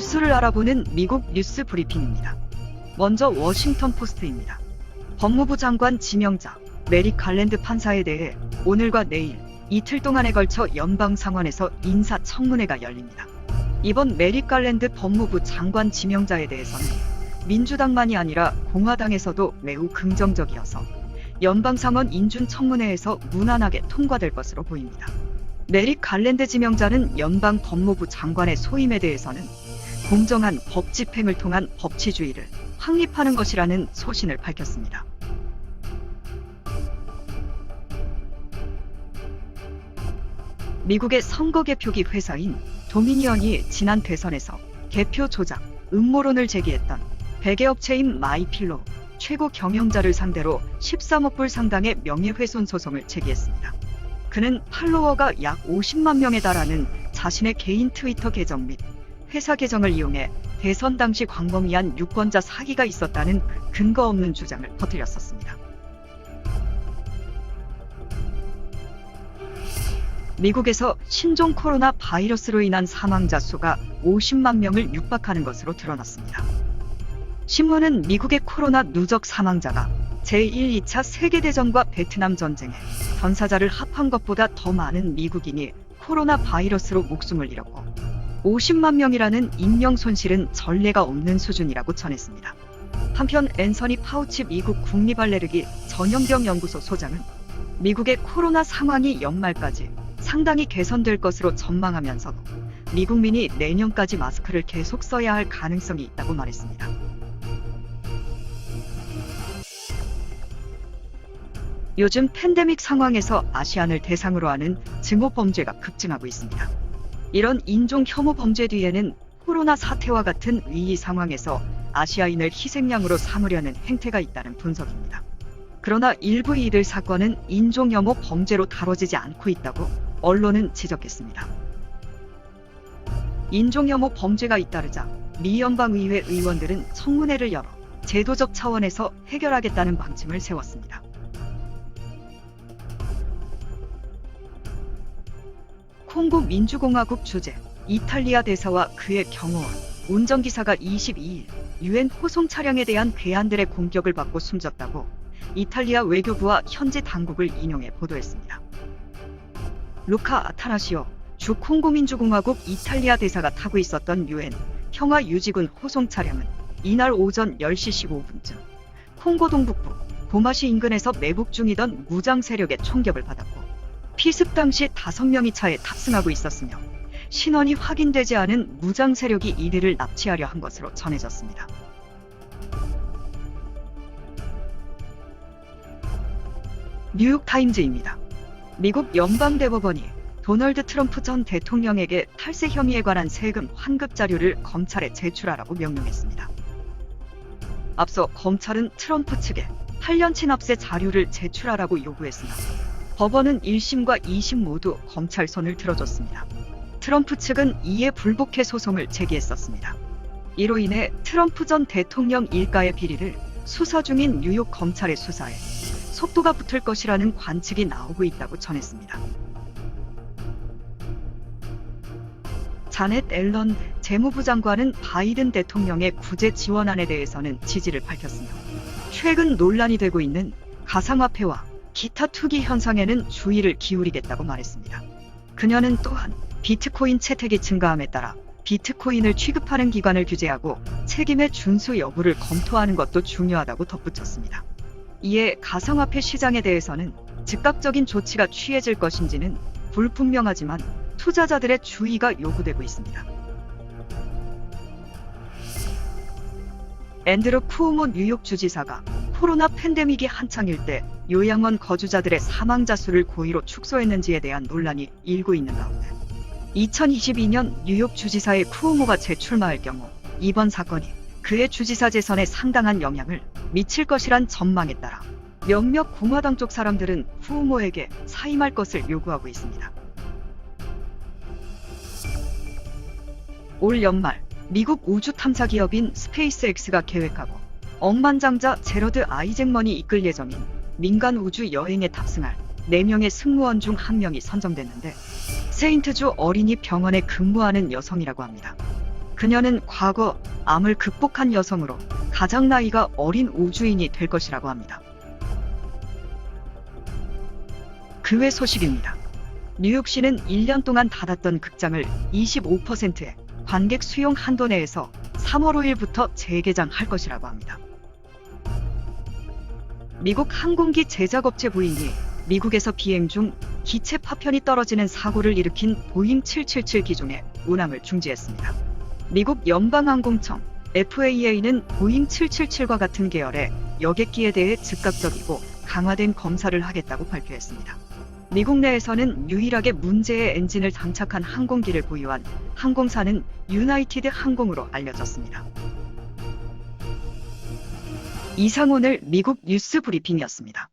뉴스를 알아보는 미국 뉴스 브리핑입니다. 먼저 워싱턴 포스트입니다. 법무부 장관 지명자 메릭 갈랜드 판사에 대해 오늘과 내일 이틀 동안에 걸쳐 연방상원에서 인사청문회가 열립니다. 이번 메릭 갈랜드 법무부 장관 지명자에 대해서는 민주당만이 아니라 공화당에서도 매우 긍정적이어서 연방상원 인준청문회에서 무난하게 통과될 것으로 보입니다. 메릭 갈랜드 지명자는 연방 법무부 장관의 소임에 대해서는 공정한 법 집행을 통한 법치주의를 확립하는 것이라는 소신을 밝혔습니다. 미국의 선거 개표기 회사인 도미니언이 지난 대선에서 개표 조작, 음모론을 제기했던 베개업체인 마이필로 최고 경영자를 상대로 13억 불 상당의 명예훼손 소송을 제기했습니다. 그는 팔로워가 약 50만 명에 달하는 자신의 개인 트위터 계정 및 회사 계정을 이용해 대선 당시 광범위한 유권자 사기가 있었다는 근거 없는 주장을 퍼뜨렸었습니다. 미국에서 신종 코로나 바이러스로 인한 사망자 수가 50만 명을 육박하는 것으로 드러났습니다. 신문은 미국의 코로나 누적 사망자가 제1, 2차 세계대전과 베트남 전쟁에 전사자를 합한 것보다 더 많은 미국인이 코로나 바이러스로 목숨을 잃었고 50만 명이라는 인명 손실은 전례가 없는 수준이라고 전했습니다. 한편 앤서니 파우치 미국 국립알레르기 전염병 연구소 소장은 미국의 코로나 상황이 연말까지 상당히 개선될 것으로 전망하면서도 미국민이 내년까지 마스크를 계속 써야 할 가능성이 있다고 말했습니다. 요즘 팬데믹 상황에서 아시안을 대상으로 하는 증오 범죄가 급증하고 있습니다. 이런 인종 혐오 범죄 뒤에는 코로나 사태와 같은 위기 상황에서 아시아인을 희생양으로 삼으려는 행태가 있다는 분석입니다. 그러나 일부 이들 사건은 인종 혐오 범죄로 다뤄지지 않고 있다고 언론은 지적했습니다. 인종 혐오 범죄가 잇따르자 미 연방의회 의원들은 청문회를 열어 제도적 차원에서 해결하겠다는 방침을 세웠습니다. 콩고 민주공화국 주재 이탈리아 대사와 그의 경호원, 운전기사가 22일 유엔 호송 차량에 대한 괴한들의 공격을 받고 숨졌다고 이탈리아 외교부와 현지 당국을 인용해 보도했습니다. 루카 아타나시오 주 콩고 민주공화국 이탈리아 대사가 타고 있었던 유엔 평화 유지군 호송 차량은 이날 오전 10시 15분쯤 콩고 동북부 고마시 인근에서 매복 중이던 무장 세력의 총격을 받았고 피습 당시 5명이 차에 탑승하고 있었으며 신원이 확인되지 않은 무장 세력이 이들을 납치하려 한 것으로 전해졌습니다. 뉴욕타임즈입니다. 미국 연방대법원이 도널드 트럼프 전 대통령에게 탈세 혐의에 관한 세금 환급 자료를 검찰에 제출하라고 명령했습니다. 앞서 검찰은 트럼프 측에 8년 친합세 자료를 제출하라고 요구했으나 법원은 1심과 2심 모두 검찰 손을 들어줬습니다. 트럼프 측은 이에 불복해 소송을 제기했었습니다. 이로 인해 트럼프 전 대통령 일가의 비리를 수사 중인 뉴욕 검찰의 수사에 속도가 붙을 것이라는 관측이 나오고 있다고 전했습니다. 자넷 앨런 재무부 장관은 바이든 대통령의 구제 지원안에 대해서는 지지를 밝혔으며 최근 논란이 되고 있는 가상화폐와 기타 투기 현상에는 주의를 기울이겠다고 말했습니다. 그녀는 또한 비트코인 채택이 증가함에 따라 비트코인을 취급하는 기관을 규제하고 책임의 준수 여부를 검토하는 것도 중요하다고 덧붙였습니다. 이에 가상화폐 시장에 대해서는 즉각적인 조치가 취해질 것인지는 불분명하지만 투자자들의 주의가 요구되고 있습니다. 앤드루 쿠오모 뉴욕 주지사가 코로나 팬데믹이 한창일 때 요양원 거주자들의 사망자 수를 고의로 축소했는지에 대한 논란이 일고 있는 가운데 2022년 뉴욕 주지사의 쿠오모가 재출마할 경우 이번 사건이 그의 주지사 재선에 상당한 영향을 미칠 것이란 전망에 따라 몇몇 공화당 쪽 사람들은 쿠오모에게 사임할 것을 요구하고 있습니다. 올 연말 미국 우주 탐사 기업인 스페이스X가 계획하고 억만장자 제러드 아이잭먼이 이끌 예정인 민간 우주 여행에 탑승할 4명의 승무원 중 1명이 선정됐는데 세인트주 어린이 병원에 근무하는 여성이라고 합니다. 그녀는 과거 암을 극복한 여성으로 가장 나이가 어린 우주인이 될 것이라고 합니다. 그 외 소식입니다. 뉴욕시는 1년 동안 닫았던 극장을 25%의 관객 수용 한도 내에서 3월 5일부터 재개장할 것이라고 합니다. 미국 항공기 제작업체 보잉이 미국에서 비행 중 기체 파편이 떨어지는 사고를 일으킨 보잉 777 기종의 운항을 중지했습니다. 미국 연방항공청 FAA는 보잉 777과 같은 계열의 여객기에 대해 즉각적이고 강화된 검사를 하겠다고 발표했습니다. 미국 내에서는 유일하게 문제의 엔진을 장착한 항공기를 보유한 항공사는 유나이티드 항공으로 알려졌습니다. 이상 오늘 미국 뉴스 브리핑이었습니다.